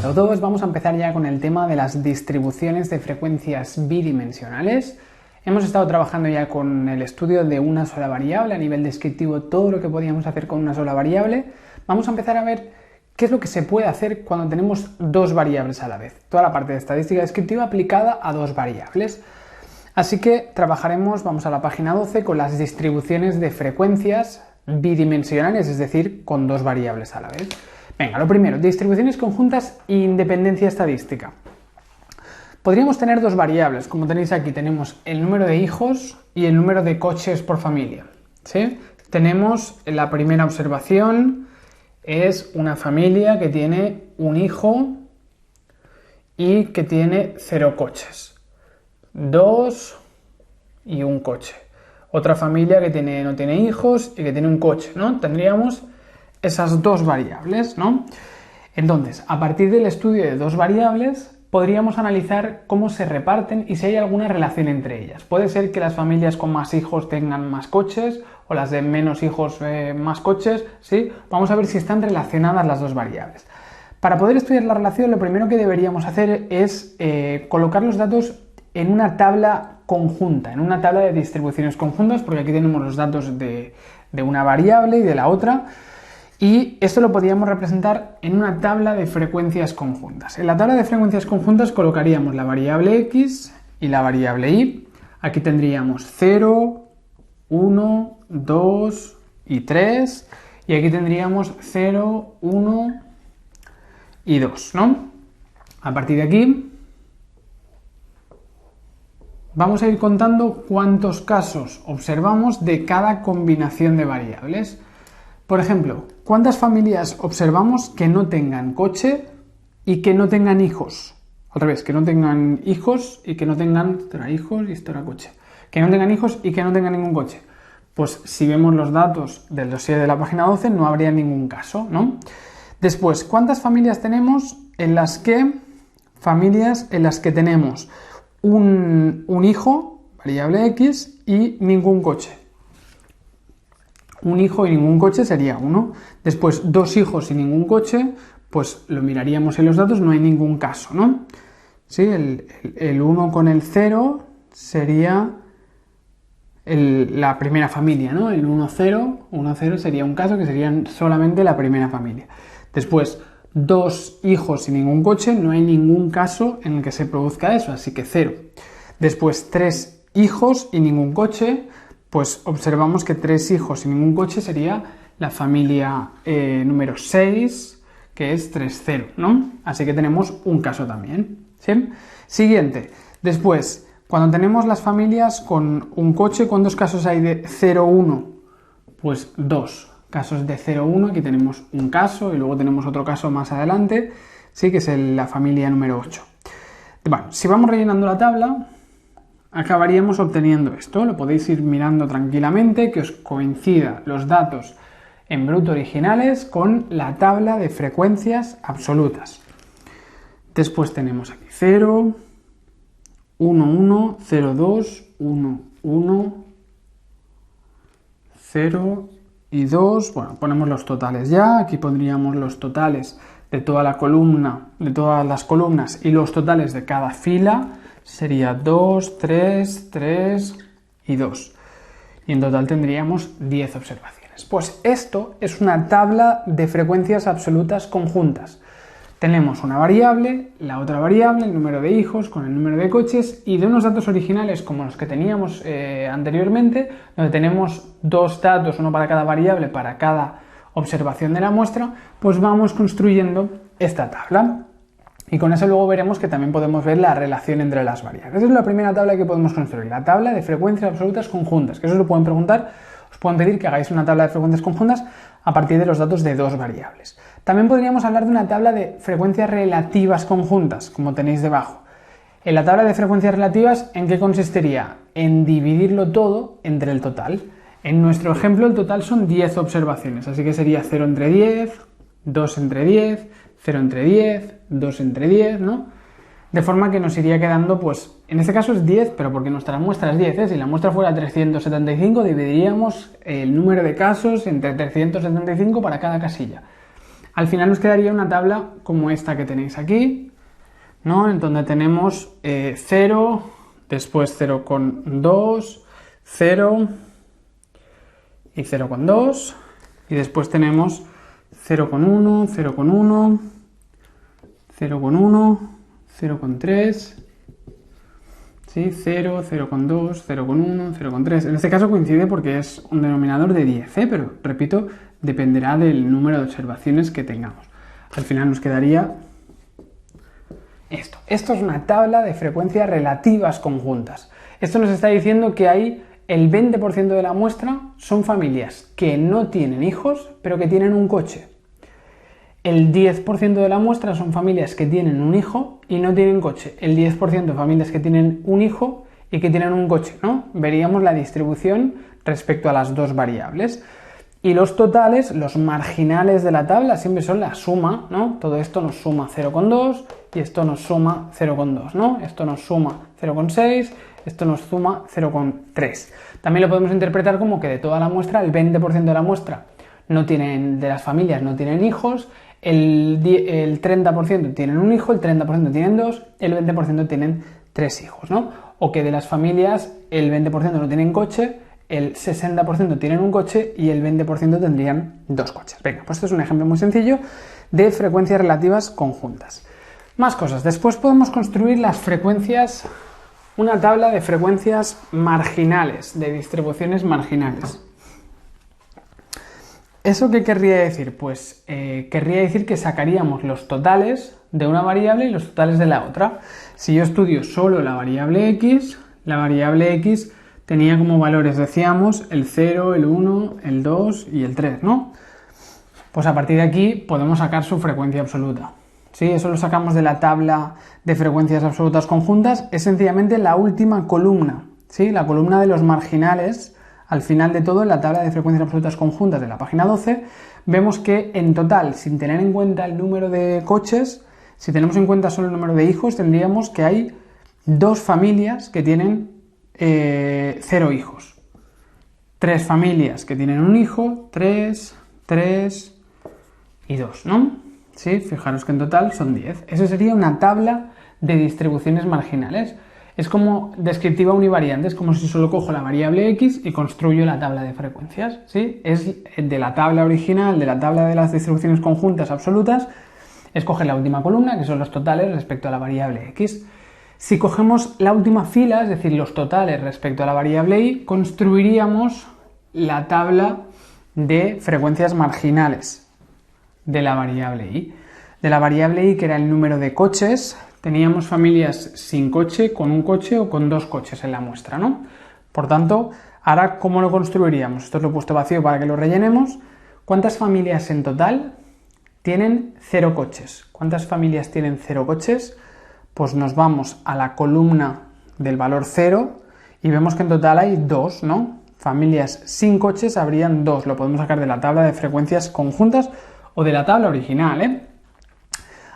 a todos, vamos a empezar ya con el tema de las distribuciones de frecuencias bidimensionales. Hemos estado trabajando ya con el estudio de una sola variable, a nivel descriptivo todo lo que podíamos hacer con una sola variable. Vamos a empezar a ver qué es lo que se puede hacer cuando tenemos dos variables a la vez. Toda la parte de estadística descriptiva aplicada a dos variables. Así que trabajaremos, vamos a la página 12, con las distribuciones de frecuencias bidimensionales, es decir, con dos variables a la vez. Venga, lo primero, distribuciones conjuntas e independencia estadística. Podríamos tener dos variables, como tenéis aquí, tenemos el número de hijos y el número de coches por familia, ¿sí? Tenemos la primera observación, es una familia que tiene un hijo y que tiene 0 coches, 2 y un coche. Otra familia que no tiene hijos y que tiene un coche, ¿no? Tendríamos esas dos variables, ¿no? Entonces, a partir del estudio de dos variables, podríamos analizar cómo se reparten y si hay alguna relación entre ellas. Puede ser que las familias con más hijos tengan más coches o las de menos hijos más coches, ¿sí? Vamos a ver si están relacionadas las dos variables. Para poder estudiar la relación, lo primero que deberíamos hacer es colocar los datos en una tabla conjunta, en una tabla de distribuciones conjuntas, porque aquí tenemos los datos de una variable y de la otra. Y esto lo podríamos representar en una tabla de frecuencias conjuntas. En la tabla de frecuencias conjuntas colocaríamos la variable x y la variable y. Aquí tendríamos 0, 1, 2 y 3. Y aquí tendríamos 0, 1 y 2, ¿no? A partir de aquí vamos a ir contando cuántos casos observamos de cada combinación de variables. Por ejemplo, ¿cuántas familias observamos que no tengan coche y que no tengan hijos? Al revés, que no tengan hijos y que no tengan... Esto era hijos y esto era coche. Que no tengan hijos y que no tengan ningún coche. Pues si vemos los datos del dossier de la página 12 no habría ningún caso, ¿no? Después, ¿cuántas familias tenemos en las que tenemos un hijo, variable x, y ningún coche? Un hijo y ningún coche sería 1. Después, 2 hijos y ningún coche, pues lo miraríamos en los datos, no hay ningún caso, ¿no? Sí, el 1 con el 0 sería la primera familia, ¿no? El 1, 0, 1, 0 sería un caso que serían solamente la primera familia. Después, 2 hijos y ningún coche, no hay ningún caso en el que se produzca eso, así que 0. Después, 3 hijos y ningún coche, pues observamos que 3 hijos y ningún coche sería la familia número 6, que es 3, 0, ¿no? Así que tenemos un caso también, ¿sí? Siguiente. Después, cuando tenemos las familias con un coche, ¿cuántos casos hay de 0, 1? Pues 2 casos de 0, 1. Aquí tenemos un caso y luego tenemos otro caso más adelante, ¿sí? Que es la familia número 8. Bueno, si vamos rellenando la tabla, acabaríamos obteniendo esto. Lo podéis ir mirando tranquilamente, que os coincida los datos en bruto originales con la tabla de frecuencias absolutas. Después tenemos aquí 0, 1, 1, 0, 2, 1, 1, 0 y 2. Bueno, ponemos los totales ya. Aquí pondríamos los totales de toda la columna, de todas las columnas y los totales de cada fila. Sería 2, 3, 3 y 2. Y en total tendríamos 10 observaciones. Pues esto es una tabla de frecuencias absolutas conjuntas. Tenemos una variable, la otra variable, el número de hijos con el número de coches, y de unos datos originales como los que teníamos anteriormente, donde tenemos dos datos, uno para cada variable, para cada observación de la muestra, pues vamos construyendo esta tabla. Y con eso luego veremos que también podemos ver la relación entre las variables. Esa es la primera tabla que podemos construir, la tabla de frecuencias absolutas conjuntas, que eso os lo pueden preguntar, os pueden pedir que hagáis una tabla de frecuencias conjuntas a partir de los datos de dos variables. También podríamos hablar de una tabla de frecuencias relativas conjuntas, como tenéis debajo. En la tabla de frecuencias relativas, ¿en qué consistiría? En dividirlo todo entre el total. En nuestro ejemplo el total son 10 observaciones, así que sería 0 entre 10, 2 entre 10, 0 entre 10, 2 entre 10, ¿no? De forma que nos iría quedando, pues, en este caso es 10, pero porque nuestra muestra es 10, Si la muestra fuera 375, dividiríamos el número de casos entre 375 para cada casilla. Al final nos quedaría una tabla como esta que tenéis aquí, ¿no? En donde tenemos 0, después 0,2, 0 y 0,2, y después tenemos 0,1, 0,1, 0,1, 0,3, ¿sí? 0, 0,2, 0,1, 0,3. En este caso coincide porque es un denominador de 10, pero repito, dependerá del número de observaciones que tengamos. Al final nos quedaría esto. Esto es una tabla de frecuencias relativas conjuntas. Esto nos está diciendo que hay el 20% de la muestra son familias que no tienen hijos, pero que tienen un coche. El 10% de la muestra son familias que tienen un hijo y no tienen coche. El 10% de familias que tienen un hijo y que tienen un coche, ¿no? Veríamos la distribución respecto a las dos variables. Y los totales, los marginales de la tabla, siempre son la suma, ¿no? Todo esto nos suma 0,2 y esto nos suma 0,2, ¿no? Esto nos suma 0,6, esto nos suma 0,3. También lo podemos interpretar como que de toda la muestra, el 20% de la muestra de las familias no tienen hijos, el 30% tienen un hijo, el 30% tienen dos, el 20% tienen tres hijos, ¿no? O que de las familias el 20% no tienen coche, el 60% tienen un coche y el 20% tendrían dos coches. Venga, pues esto es un ejemplo muy sencillo de frecuencias relativas conjuntas. Más cosas. Después podemos construir las frecuencias, una tabla de frecuencias marginales, de distribuciones marginales. ¿Eso qué querría decir? Pues querría decir que sacaríamos los totales de una variable y los totales de la otra. Si yo estudio solo la variable x tenía como valores, decíamos, el 0, el 1, el 2 y el 3, ¿no? Pues a partir de aquí podemos sacar su frecuencia absoluta. ¿Sí? Eso lo sacamos de la tabla de frecuencias absolutas conjuntas. Es sencillamente la última columna, ¿sí? La columna de los marginales. Al final de todo, en la tabla de frecuencias absolutas conjuntas de la página 12, vemos que en total, sin tener en cuenta el número de coches, si tenemos en cuenta solo el número de hijos, tendríamos que hay dos familias que tienen 0 hijos. 3 familias que tienen un hijo, 3, 3 y 2, ¿no? Sí, fijaros que en total son 10. Esa sería una tabla de distribuciones marginales. Es como descriptiva univariante, es como si solo cojo la variable x y construyo la tabla de frecuencias, ¿sí? Es de la tabla original, de la tabla de las distribuciones conjuntas absolutas, es coger la última columna, que son los totales respecto a la variable x. Si cogemos la última fila, es decir, los totales respecto a la variable y, construiríamos la tabla de frecuencias marginales de la variable y. De la variable y, que era el número de coches, teníamos familias sin coche, con un coche o con dos coches en la muestra, ¿no? Por tanto, ahora, ¿cómo lo construiríamos? Esto lo he puesto vacío para que lo rellenemos. ¿Cuántas familias en total tienen 0 coches? ¿Cuántas familias tienen 0 coches? Pues nos vamos a la columna del valor 0 y vemos que en total hay 2, ¿no? Familias sin coches habrían 2. Lo podemos sacar de la tabla de frecuencias conjuntas o de la tabla original, ¿eh?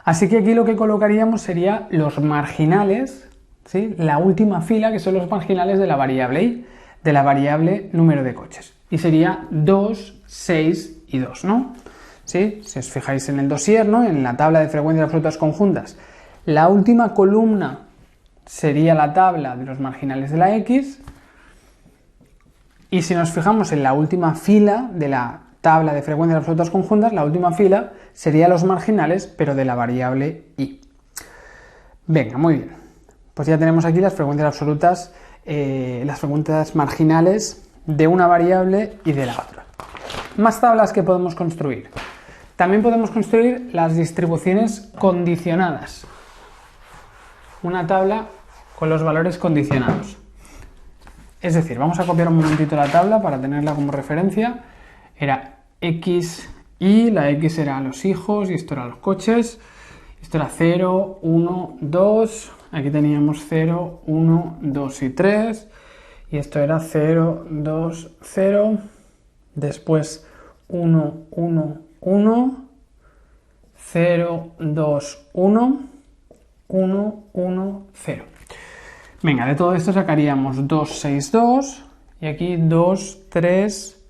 Así que aquí lo que colocaríamos sería los marginales, ¿sí? La última fila, que son los marginales de la variable y, de la variable número de coches. Y sería 2, 6 y 2, ¿no? ¿Sí? Si os fijáis en el dossier, ¿no? En la tabla de frecuencias absolutas conjuntas, la última columna sería la tabla de los marginales de la x. Y si nos fijamos en la última fila de la tabla de frecuencias absolutas conjuntas, la última fila sería los marginales, pero de la variable y. Venga, muy bien. Pues ya tenemos aquí las frecuencias absolutas, las frecuencias marginales de una variable y de la otra. Más tablas que podemos construir. También podemos construir las distribuciones condicionadas. Una tabla con los valores condicionados. Es decir, vamos a copiar un momentito la tabla para tenerla como referencia. Era x y, la x era los hijos y esto eran los coches. Esto era 0, 1, 2. Aquí teníamos 0, 1, 2 y 3. Y esto era 0, 2, 0. Después 1, 1, 1. 0, 2, 1. 1, 1, 0. Venga, de todo esto sacaríamos 2, 6, 2 y aquí 2, 3,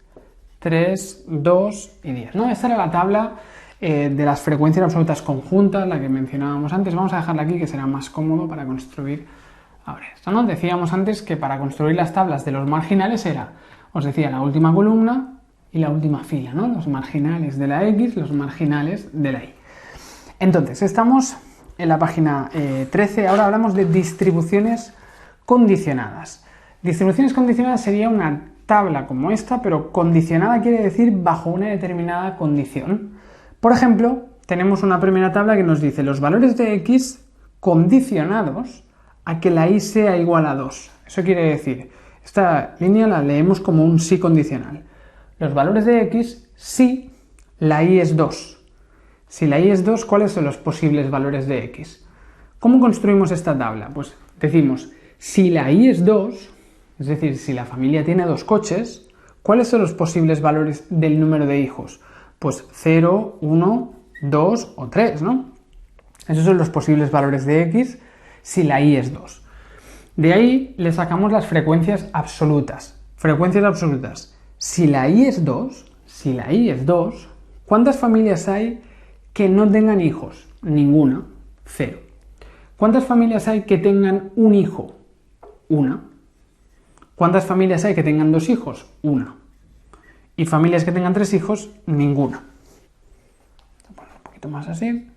3, 2 y 10, ¿no? Esta era la tabla de las frecuencias absolutas conjuntas, la que mencionábamos antes. Vamos a dejarla aquí, que será más cómodo para construir ahora esto, ¿no? Decíamos antes que para construir las tablas de los marginales os decía, la última columna y la última fila, ¿no? Los marginales de la X, los marginales de la Y. Entonces, estamos en la página 13, ahora hablamos de distribuciones condicionadas. Distribuciones condicionadas sería una tabla como esta, pero condicionada quiere decir bajo una determinada condición. Por ejemplo, tenemos una primera tabla que nos dice los valores de X condicionados a que la Y sea igual a 2. Eso quiere decir, esta línea la leemos como un sí condicional. Los valores de X si la Y es 2. Si la Y es 2, ¿cuáles son los posibles valores de X? ¿Cómo construimos esta tabla? Pues decimos, si la Y es 2, es decir, si la familia tiene 2 coches, ¿cuáles son los posibles valores del número de hijos? Pues 0, 1, 2 o 3, ¿no? Esos son los posibles valores de X si la Y es 2. De ahí le sacamos las frecuencias absolutas. Frecuencias absolutas. Si la Y es 2, ¿cuántas familias hay que no tengan hijos? Ninguna. 0. ¿Cuántas familias hay que tengan un hijo? 1. ¿Cuántas familias hay que tengan 2 hijos? 1. Y familias que tengan 3 hijos, ninguna. Voy a poner un poquito más así.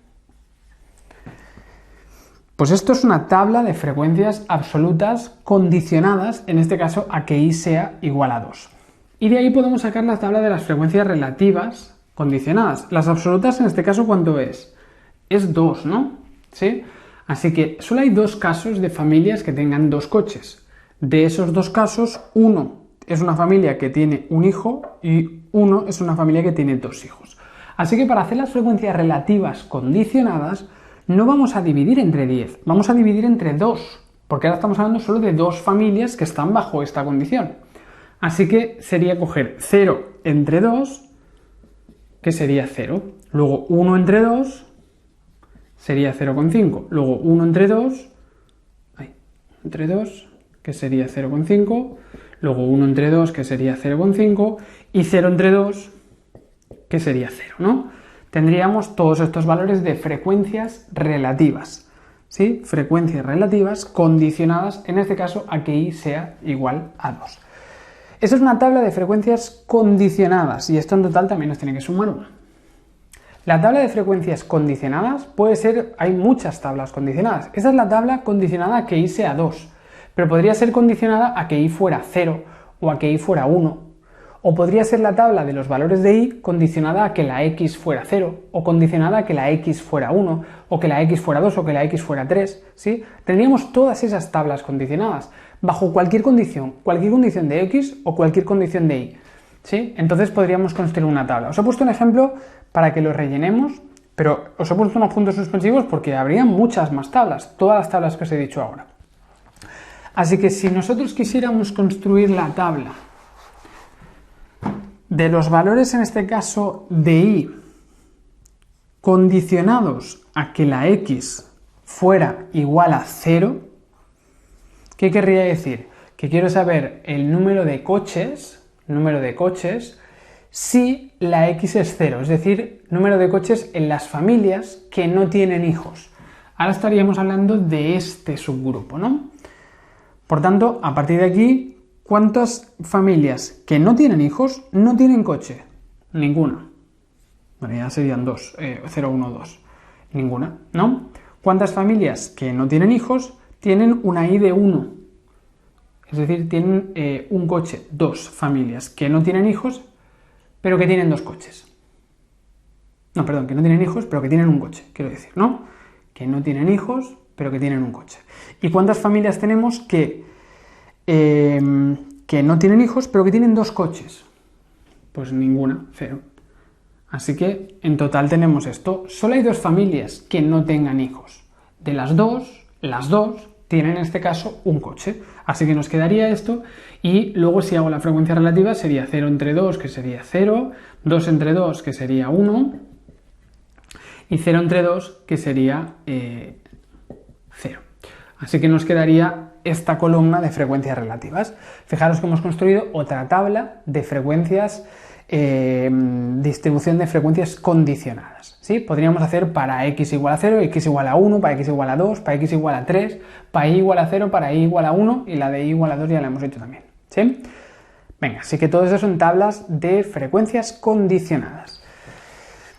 Pues esto es una tabla de frecuencias absolutas condicionadas, en este caso a que Y sea igual a 2. Y de ahí podemos sacar la tabla de las frecuencias relativas condicionadas. Las absolutas, en este caso, ¿cuánto es? Es 2, ¿no? ¿Sí? Así que solo hay 2 casos de familias que tengan 2 coches. De esos 2 casos, uno es una familia que tiene un hijo y uno es una familia que tiene 2 hijos. Así que para hacer las frecuencias relativas condicionadas, no vamos a dividir entre 10, vamos a dividir entre 2, porque ahora estamos hablando solo de 2 familias que están bajo esta condición. Así que sería coger 0 entre 2, que sería 0. Luego 1 entre 2 sería 0,5. Luego 1 entre 2, que sería 0,5. Luego 1 entre 2, que sería 0,5. Y 0 entre 2, que sería 0, ¿no? Tendríamos todos estos valores de frecuencias relativas, ¿sí? Frecuencias relativas condicionadas, en este caso, a que Y sea igual a 2. Esa es una tabla de frecuencias condicionadas y esto en total también nos tiene que sumar 1. La tabla de frecuencias condicionadas puede ser, hay muchas tablas condicionadas. Esta es la tabla condicionada a que Y sea 2, pero podría ser condicionada a que Y fuera 0 o a que Y fuera 1. O podría ser la tabla de los valores de Y condicionada a que la X fuera 0, o condicionada a que la X fuera 1, o que la X fuera 2, o que la X fuera 3, ¿sí? Tendríamos todas esas tablas condicionadas, bajo cualquier condición de X o cualquier condición de Y, ¿sí? Entonces podríamos construir una tabla. Os he puesto un ejemplo para que lo rellenemos, pero os he puesto unos puntos suspensivos porque habría muchas más tablas, todas las tablas que os he dicho ahora. Así que si nosotros quisiéramos construir la tabla de los valores, en este caso de Y, condicionados a que la X fuera igual a 0, ¿qué querría decir? Que quiero saber el número de coches si la X es 0, es decir, número de coches en las familias que no tienen hijos. Ahora estaríamos hablando de este subgrupo, ¿no? Por tanto, a partir de aquí, ¿cuántas familias que no tienen hijos no tienen coche? Ninguna. Bueno, ya serían 2, 0, 1, 2. Ninguna, ¿no? ¿Cuántas familias que no tienen hijos tienen una Y de 1? Es decir, tienen un coche. 2 familias que no tienen hijos, pero que tienen 2 coches. No, perdón, que no tienen hijos, pero que tienen un coche, quiero decir, ¿no? Que no tienen hijos, pero que tienen un coche. ¿Y cuántas familias tenemos que no tienen hijos, pero que tienen 2 coches? Pues ninguna, 0. Así que en total tenemos esto. Solo hay 2 familias que no tengan hijos. De las dos tienen en este caso un coche. Así que nos quedaría esto y luego si hago la frecuencia relativa sería 0 entre 2, que sería 0, 2 entre 2, que sería 1 y 0 entre 2, que sería 0. Así que nos quedaría esta columna de frecuencias relativas. Fijaros que hemos construido otra tabla de frecuencias distribución de frecuencias condicionadas, ¿sí? Podríamos hacer para x igual a 0, x igual a 1, para x igual a 2, para x igual a 3, para y igual a 0, para y igual a 1 y la de y igual a 2 ya la hemos hecho también, ¿sí? Venga, así que todo eso son tablas de frecuencias condicionadas.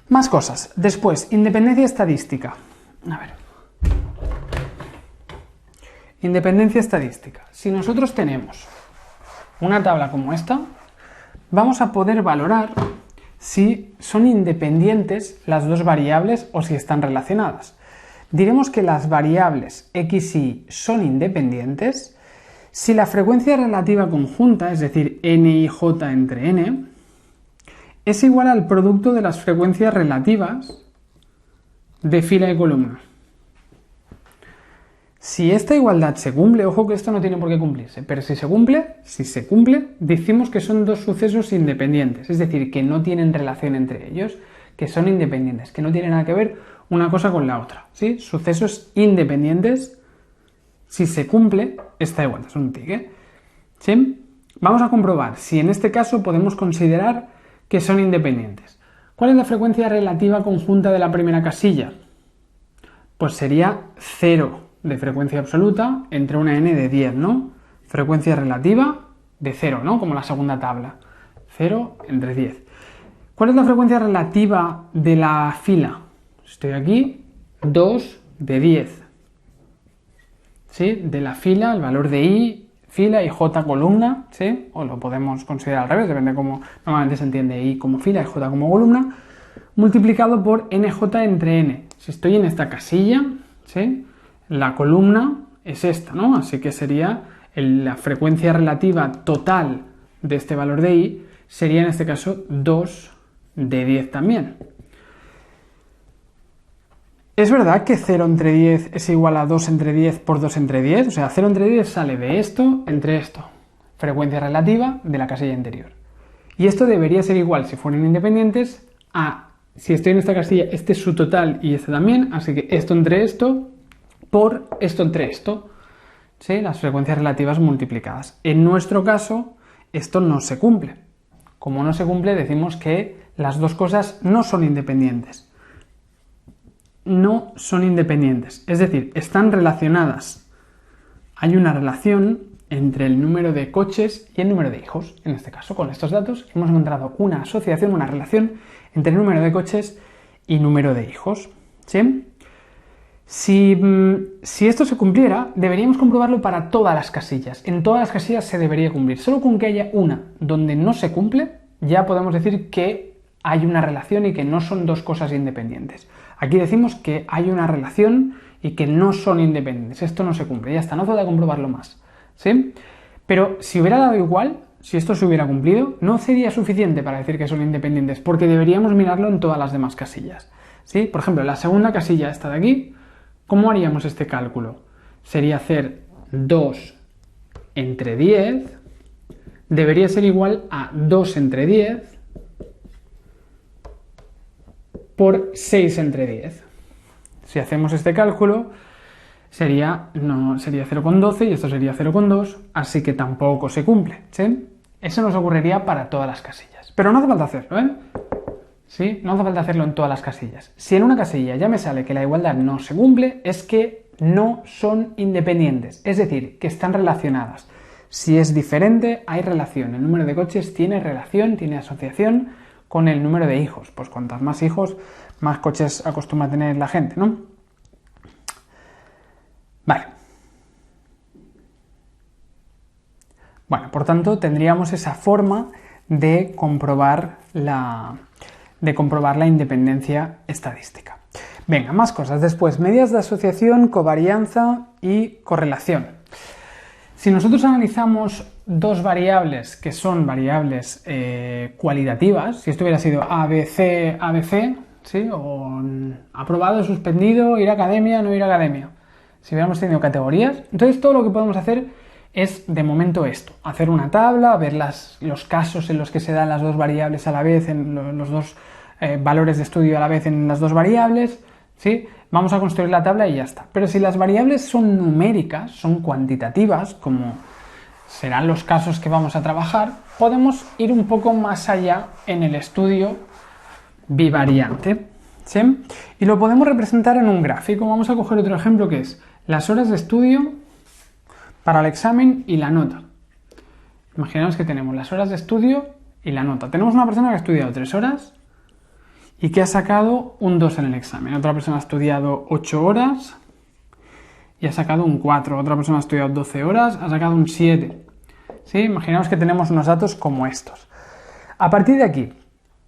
Más cosas. Después, independencia estadística. A ver. Independencia estadística. Si nosotros tenemos una tabla como esta, vamos a poder valorar si son independientes las dos variables o si están relacionadas. Diremos que las variables x y y son independientes si la frecuencia relativa conjunta, es decir, n y j entre n, es igual al producto de las frecuencias relativas de fila y columna. Si esta igualdad se cumple, ojo que esto no tiene por qué cumplirse, pero si se cumple, decimos que son dos sucesos independientes, es decir, que no tienen relación entre ellos, que son independientes, que no tienen nada que ver una cosa con la otra, ¿sí? Sucesos independientes, si se cumple esta igualdad, es un tic, ¿sí? Vamos a comprobar si en este caso podemos considerar que son independientes. ¿Cuál es la frecuencia relativa conjunta de la primera casilla? Pues sería 0 de frecuencia absoluta entre una n de 10, ¿no? Frecuencia relativa de 0, ¿no? Como la segunda tabla. 0 entre 10. ¿Cuál es la frecuencia relativa de la fila? Estoy aquí, 2 de 10. ¿Sí? De la fila, el valor de i, fila y j columna, ¿sí? O lo podemos considerar al revés, depende de cómo normalmente se entiende i como fila y j como columna, multiplicado por nj entre n. Si estoy en esta casilla, ¿sí? La columna es esta, ¿no? Así que sería la frecuencia relativa total de este valor de i, sería en este caso 2 de 10 también. ¿Es verdad que 0 entre 10 es igual a 2 entre 10 por 2 entre 10? O sea, 0 entre 10 sale de esto entre esto. Frecuencia relativa de la casilla anterior. Y esto debería ser igual, si fueran independientes, a, si estoy en esta casilla, este es su total y este también, así que esto entre esto por esto entre esto, ¿sí? Las frecuencias relativas multiplicadas. En nuestro caso, esto no se cumple. Como no se cumple, decimos que las dos cosas no son independientes. No son independientes, es decir, están relacionadas. Hay una relación entre el número de coches y el número de hijos. En este caso, con estos datos, hemos encontrado una asociación, una relación entre el número de coches y número de hijos, ¿sí? Si esto se cumpliera, deberíamos comprobarlo para todas las casillas. En todas las casillas se debería cumplir. Solo con que haya una donde no se cumple, ya podemos decir que hay una relación y que no son dos cosas independientes. Aquí decimos que hay una relación y que no son independientes. Esto no se cumple, ya está, no falta comprobarlo más, ¿sí? Pero si hubiera dado igual, si esto se hubiera cumplido, no sería suficiente para decir que son independientes, porque deberíamos mirarlo en todas las demás casillas, ¿sí? Por ejemplo, la segunda casilla, esta de aquí, ¿cómo haríamos este cálculo? Sería hacer 2 entre 10, debería ser igual a 2 entre 10 por 6 entre 10. Si hacemos este cálculo, sería 0,12 y esto sería 0,2, así que tampoco se cumple, ¿sí? Eso nos ocurriría para todas las casillas. Pero no hace falta hacerlo, ¿eh? ¿Sí? No hace falta hacerlo en todas las casillas. Si en una casilla ya me sale que la igualdad no se cumple, es que no son independientes, es decir, que están relacionadas. Si es diferente, hay relación. El número de coches tiene relación, tiene asociación con el número de hijos. Pues cuantos más hijos, más coches acostumbra a tener la gente, ¿no? Vale. Bueno, por tanto, tendríamos esa forma de comprobar la independencia estadística. Venga, más cosas. Después, medidas de asociación, covarianza y correlación. Si nosotros analizamos dos variables que son variables cualitativas, si esto hubiera sido ABC, ABC, ¿sí? O aprobado, suspendido, ir a academia, no ir a academia. Si hubiéramos tenido categorías, entonces todo lo que podemos hacer es de momento esto, hacer una tabla, ver los casos en los que se dan las dos variables a la vez, en los dos valores de estudio a la vez en las dos variables, ¿sí? Vamos a construir la tabla y ya está. Pero si las variables son numéricas, son cuantitativas, como serán los casos que vamos a trabajar, podemos ir un poco más allá en el estudio bivariante, ¿sí? Y lo podemos representar en un gráfico. Vamos a coger otro ejemplo que es las horas de estudio para el examen y la nota. Imaginaos que tenemos las horas de estudio y la nota. Tenemos una persona que ha estudiado 3 horas y que ha sacado un 2 en el examen. Otra persona ha estudiado 8 horas y ha sacado un 4. Otra persona ha estudiado 12 horas, ha sacado un 7. ¿Sí? Imaginaos que tenemos unos datos como estos. A partir de aquí,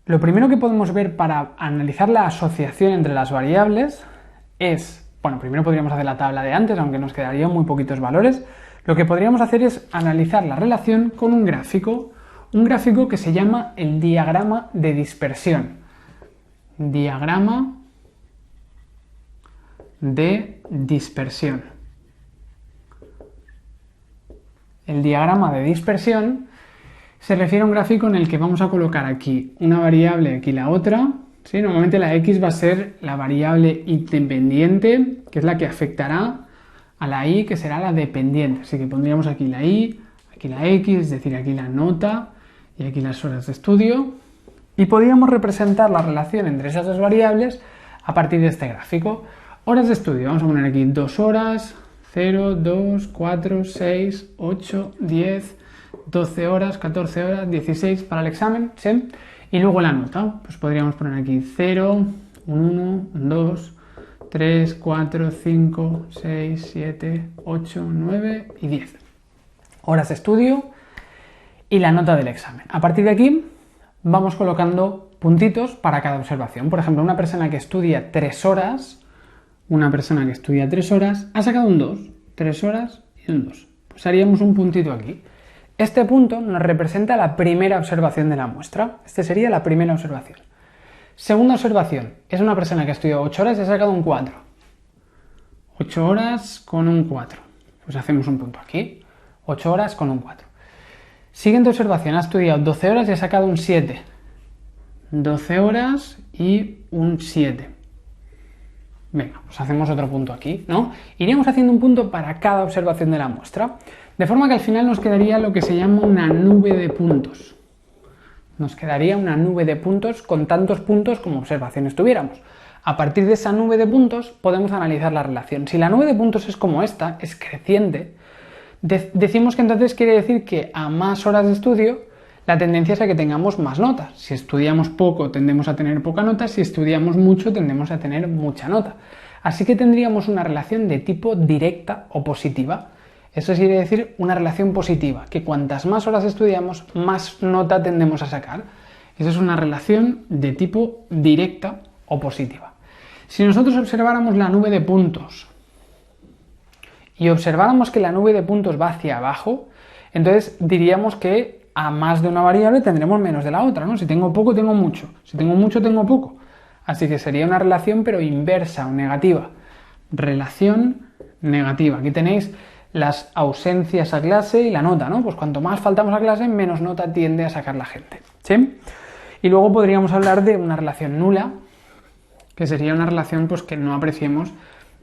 lo primero que podemos ver para analizar la asociación entre las variables es, bueno, primero podríamos hacer la tabla de antes, aunque nos quedarían muy poquitos valores. Lo que podríamos hacer es analizar la relación con un gráfico que se llama el diagrama de dispersión. Diagrama de dispersión. El diagrama de dispersión se refiere a un gráfico en el que vamos a colocar aquí una variable, aquí la otra, ¿sí? Normalmente la x va a ser la variable independiente, que es la que afectará a la y, que será la dependiente. Así que pondríamos aquí la y, aquí la x, es decir, aquí la nota y aquí las horas de estudio. Y podríamos representar la relación entre esas dos variables a partir de este gráfico. Horas de estudio, vamos a poner aquí 2 horas, 0, 2, 4, 6, 8, 10, 12 horas, 14 horas, 16 para el examen, ¿sí? Y luego la nota, pues podríamos poner aquí 0, un 1, un 2, 3, 4, 5, 6, 7, 8, 9 y 10. Horas de estudio y la nota del examen. A partir de aquí vamos colocando puntitos para cada observación. Por ejemplo, una persona que estudia 3 horas, ha sacado un 2, 3 horas y un 2. Pues haríamos un puntito aquí. Este punto nos representa la primera observación de la muestra. Este sería la primera observación. Segunda observación, es una persona que ha estudiado 8 horas y ha sacado un 4. 8 horas con un 4. Pues hacemos un punto aquí. 8 horas con un 4. Siguiente observación, ha estudiado 12 horas y ha sacado un 7. 12 horas y un 7. Venga, pues hacemos otro punto aquí, ¿no? Iríamos haciendo un punto para cada observación de la muestra, de forma que al final nos quedaría lo que se llama una nube de puntos. Nos quedaría una nube de puntos con tantos puntos como observaciones tuviéramos. A partir de esa nube de puntos podemos analizar la relación. Si la nube de puntos es como esta, es creciente, decimos que entonces quiere decir que a más horas de estudio la tendencia es a que tengamos más notas. Si estudiamos poco tendemos a tener poca nota, si estudiamos mucho tendemos a tener mucha nota. Así que tendríamos una relación de tipo directa o positiva. Eso quiere decir una relación positiva, que cuantas más horas estudiamos, más nota tendemos a sacar. Esa es una relación de tipo directa o positiva. Si nosotros observáramos la nube de puntos y observáramos que la nube de puntos va hacia abajo, entonces diríamos que a más de una variable tendremos menos de la otra, ¿no? Si tengo poco, tengo mucho. Si tengo mucho, tengo poco. Así que sería una relación, pero inversa o negativa. Relación negativa. Aquí tenéis las ausencias a clase y la nota, ¿no? Pues cuanto más faltamos a clase, menos nota tiende a sacar la gente, ¿sí? Y luego podríamos hablar de una relación nula, que sería una relación pues que no apreciemos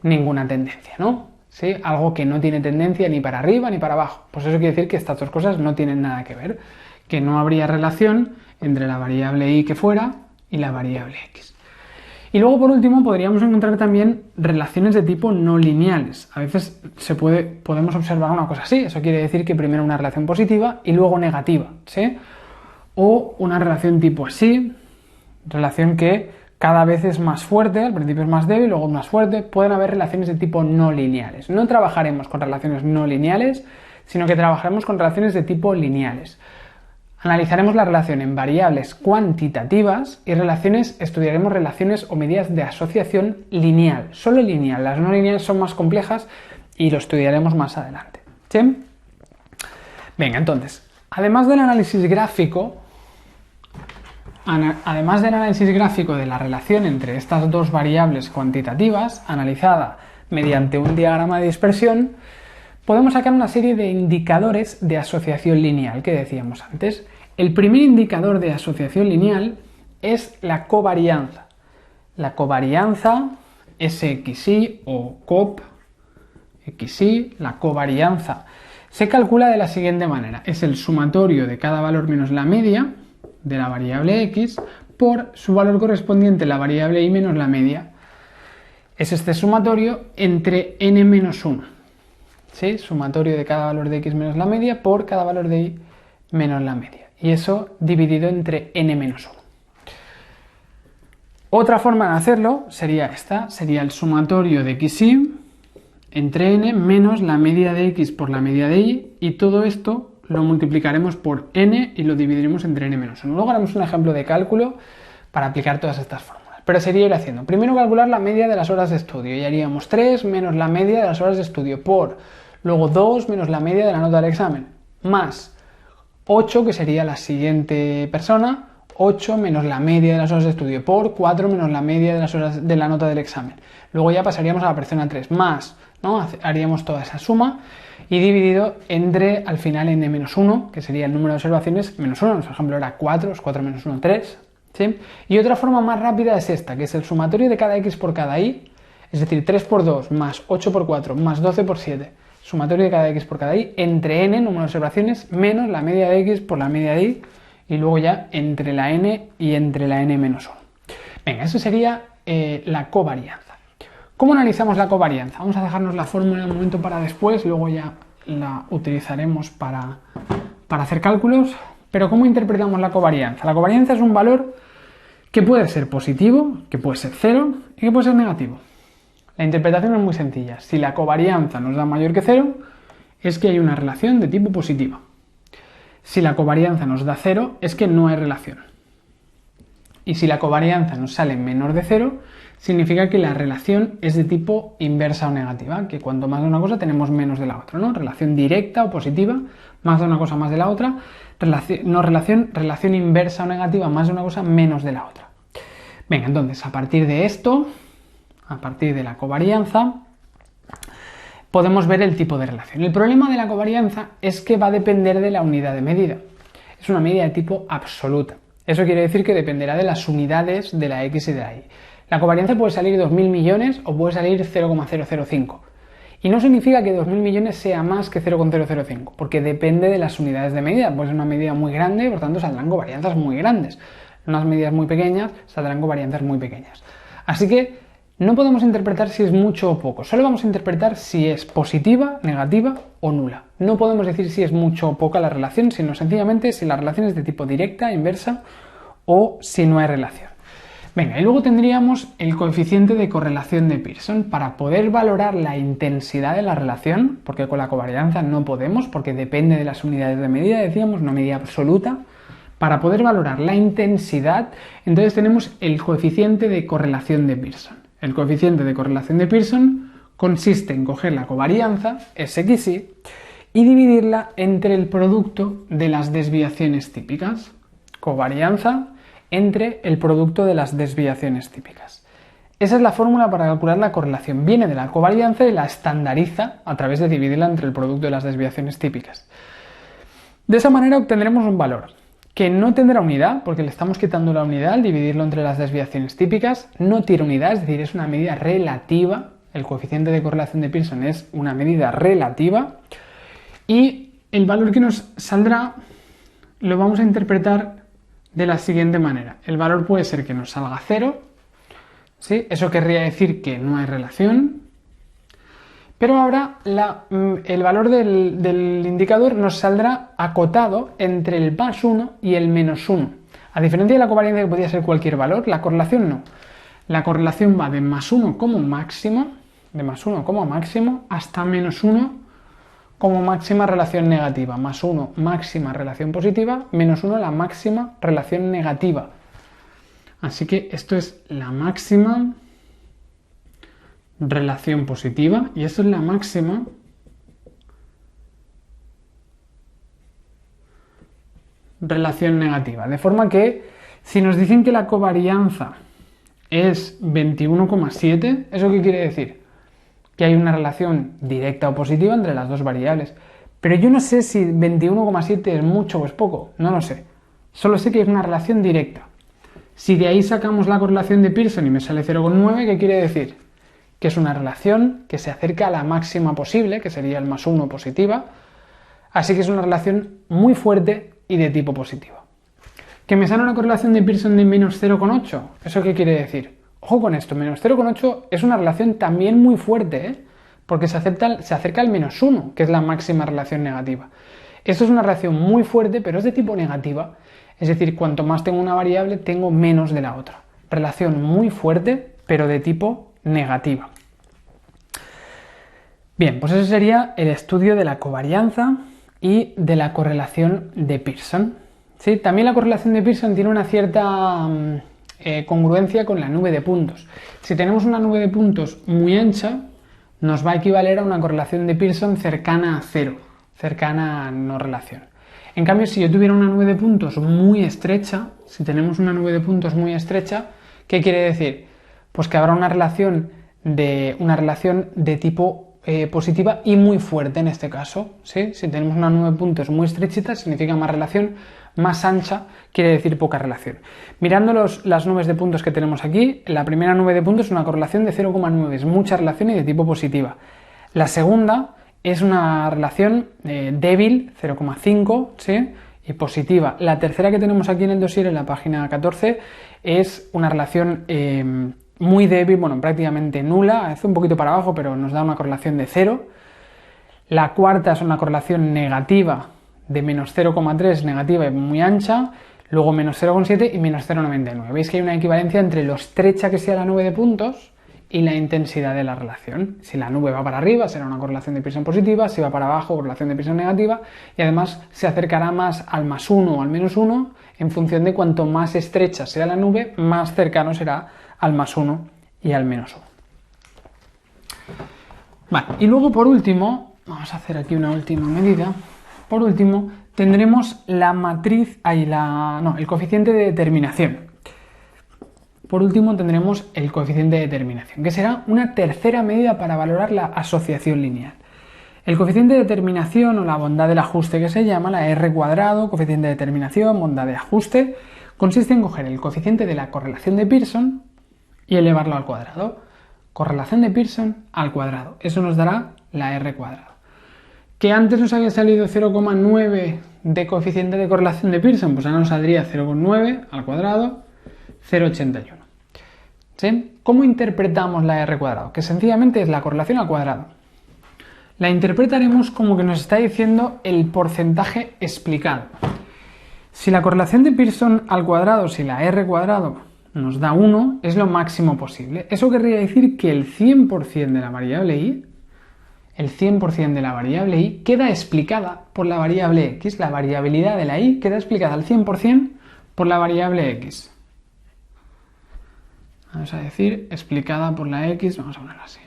ninguna tendencia, ¿no? ¿Sí? Algo que no tiene tendencia ni para arriba ni para abajo. Pues eso quiere decir que estas dos cosas no tienen nada que ver, que no habría relación entre la variable y que fuera y la variable x. Y luego, por último, podríamos encontrar también relaciones de tipo no lineales. A veces podemos observar una cosa así. Eso quiere decir que primero una relación positiva y luego negativa, ¿sí? O una relación tipo así, relación que cada vez es más fuerte, al principio es más débil, luego más fuerte. Pueden haber relaciones de tipo no lineales. No trabajaremos con relaciones no lineales, sino que trabajaremos con relaciones de tipo lineales. Analizaremos la relación en variables cuantitativas y estudiaremos relaciones o medidas de asociación lineal, solo lineal. Las no lineales son más complejas y lo estudiaremos más adelante, ¿sí? Venga, entonces, además del análisis gráfico de la relación entre estas dos variables cuantitativas, analizada mediante un diagrama de dispersión, podemos sacar una serie de indicadores de asociación lineal que decíamos antes. El primer indicador de asociación lineal es la covarianza. La covarianza SXY o COP XY, la covarianza Se calcula de la siguiente manera. Es el sumatorio de cada valor menos la media de la variable x por su valor correspondiente, la variable y menos la media. Es este sumatorio entre n menos 1. ¿Sí? Sumatorio de cada valor de x menos la media por cada valor de y menos la media. Y eso dividido entre n menos 1. Otra forma de hacerlo sería esta. Sería el sumatorio de xy entre n menos la media de x por la media de y, y todo esto lo multiplicaremos por n y lo dividiremos entre n menos 1. Luego haremos un ejemplo de cálculo para aplicar todas estas fórmulas, pero sería ir haciendo. Primero calcular la media de las horas de estudio y haríamos 3 menos la media de las horas de estudio por, luego 2 menos la media de la nota del examen, más 8, que sería la siguiente persona, 8 menos la media de las horas de estudio por 4 menos la media de las horas de la nota del examen. Luego ya pasaríamos a la persona 3, más, ¿no? Haríamos toda esa suma y dividido entre, al final, n-1, que sería el número de observaciones, menos 1. Nuestro ejemplo era 4, es 4 menos 1, 3. ¿Sí? Y otra forma más rápida es esta, que es el sumatorio de cada x por cada y, es decir, 3 por 2 más 8 por 4 más 12 por 7, sumatorio de cada x por cada y, entre n, número de observaciones, menos la media de x por la media de y, y luego ya entre la n y entre la n-1. Venga, eso sería la covarianza. ¿Cómo analizamos la covarianza? Vamos a dejarnos la fórmula un momento para después, luego ya la utilizaremos para hacer cálculos. Pero ¿cómo interpretamos la covarianza? La covarianza es un valor que puede ser positivo, que puede ser 0 y que puede ser negativo. La interpretación es muy sencilla. Si la covarianza nos da mayor que 0, es que hay una relación de tipo positiva. Si la covarianza nos da 0, es que no hay relación. Y si la covarianza nos sale menor de 0, significa que la relación es de tipo inversa o negativa, que cuanto más de una cosa tenemos menos de la otra, ¿no? Relación directa o positiva, más de una cosa más de la otra, relación inversa o negativa, más de una cosa menos de la otra. Venga, entonces, a partir de esto, a partir de la covarianza, podemos ver el tipo de relación. El problema de la covarianza es que va a depender de la unidad de medida. Es una medida de tipo absoluta. Eso quiere decir que dependerá de las unidades de la x y de la y. La covarianza puede salir 2.000 millones o puede salir 0,005. Y no significa que 2.000 millones sea más que 0,005, porque depende de las unidades de medida. Puede ser una medida muy grande, por tanto saldrán covarianzas muy grandes. Unas medidas muy pequeñas saldrán covarianzas muy pequeñas. Así que no podemos interpretar si es mucho o poco. Solo vamos a interpretar si es positiva, negativa o nula. No podemos decir si es mucho o poca la relación, sino sencillamente si la relación es de tipo directa, inversa o si no hay relación. Venga, y luego tendríamos el coeficiente de correlación de Pearson para poder valorar la intensidad de la relación, porque con la covarianza no podemos, porque depende de las unidades de medida, decíamos, una medida absoluta. Para poder valorar la intensidad, entonces tenemos el coeficiente de correlación de Pearson. El coeficiente de correlación de Pearson consiste en coger la covarianza, Sxy, y dividirla entre el producto de las desviaciones típicas. Covarianza entre el producto de las desviaciones típicas. Esa es la fórmula para calcular la correlación. Viene de la covarianza y la estandariza a través de dividirla entre el producto de las desviaciones típicas. De esa manera obtendremos un valor que no tendrá unidad, porque le estamos quitando la unidad al dividirlo entre las desviaciones típicas. No tiene unidad, es decir, es una medida relativa. El coeficiente de correlación de Pearson es una medida relativa. Y el valor que nos saldrá lo vamos a interpretar de la siguiente manera. El valor puede ser que nos salga 0, ¿sí? Eso querría decir que no hay relación, pero ahora el valor del indicador nos saldrá acotado entre el más 1 y el menos 1. A diferencia de la covarianza que podría ser cualquier valor, la correlación no. La correlación va de más 1 como máximo, hasta menos 1 como máxima relación negativa, más 1 máxima relación positiva, menos 1 la máxima relación negativa. Así que esto es la máxima relación positiva y esto es la máxima relación negativa. De forma que si nos dicen que la covarianza es 21,7, ¿eso qué quiere decir? Que hay una relación directa o positiva entre las dos variables. Pero yo no sé si 21,7 es mucho o es poco, no lo sé. Solo sé que es una relación directa. Si de ahí sacamos la correlación de Pearson y me sale 0,9, ¿qué quiere decir? Que es una relación que se acerca a la máxima posible, que sería el más 1 positiva, Así que es una relación muy fuerte y de tipo positivo. ¿Que me sale una correlación de Pearson de menos 0,8? ¿Eso qué quiere decir? Ojo con esto, menos 0,8 es una relación también muy fuerte, ¿eh? Porque se acerca al menos 1, que es la máxima relación negativa. Esto es una relación muy fuerte, pero es de tipo negativa. Es decir, cuanto más tengo una variable, tengo menos de la otra. Relación muy fuerte, pero de tipo negativa. Bien, pues eso sería el estudio de la covarianza y de la correlación de Pearson. ¿Sí? También la correlación de Pearson tiene una cierta congruencia con la nube de puntos. Si tenemos una nube de puntos muy ancha, nos va a equivaler a una correlación de Pearson cercana a 0, cercana a no relación. En cambio, si yo tuviera una nube de puntos muy estrecha, si tenemos una nube de puntos muy estrecha, ¿qué quiere decir? Pues que habrá una relación de tipo positiva y muy fuerte en este caso, ¿sí? Si tenemos una nube de puntos muy estrechita, significa más relación, más ancha quiere decir poca relación. Mirando las nubes de puntos que tenemos aquí, la primera nube de puntos es una correlación de 0,9, es mucha relación y de tipo positiva. La segunda es una relación débil, 0,5, ¿sí? Y positiva. La tercera que tenemos aquí en el dossier, en la página 14, es una relación muy débil, bueno, prácticamente nula, hace un poquito para abajo, pero nos da una correlación de 0. La cuarta es una correlación negativa de menos 0,3, negativa y muy ancha, luego menos 0,7 y menos 0,99. Veis que hay una equivalencia entre lo estrecha que sea la nube de puntos y la intensidad de la relación. Si la nube va para arriba, será una correlación de Pearson positiva, si va para abajo, correlación de Pearson negativa, y además se acercará más al más 1 o al menos 1 en función de cuanto más estrecha sea la nube, más cercano será al más 1 y al menos 1. Vale, y luego por último, vamos a hacer aquí una última medida. Por último, tendremos la matriz, el coeficiente de determinación. Por último, tendremos el coeficiente de determinación, que será una tercera medida para valorar la asociación lineal. El coeficiente de determinación o la bondad del ajuste que se llama, la R cuadrado, coeficiente de determinación, bondad de ajuste, consiste en coger el coeficiente de la correlación de Pearson y elevarlo al cuadrado. Correlación de Pearson al cuadrado. Eso nos dará la R cuadrado. Que antes nos había salido 0,9 de coeficiente de correlación de Pearson, pues ahora nos saldría 0,9 al cuadrado, 0,81. ¿Sí? ¿Cómo interpretamos la R cuadrado? Que sencillamente es la correlación al cuadrado. La interpretaremos como que nos está diciendo el porcentaje explicado. Si la correlación de Pearson al cuadrado, si la R cuadrado nos da 1, es lo máximo posible. Eso querría decir que el 100% de la variable y, queda explicada por la variable x. La variabilidad de la y queda explicada al 100% por la variable x. Vamos a decir explicada por la x, vamos a ponerlo así.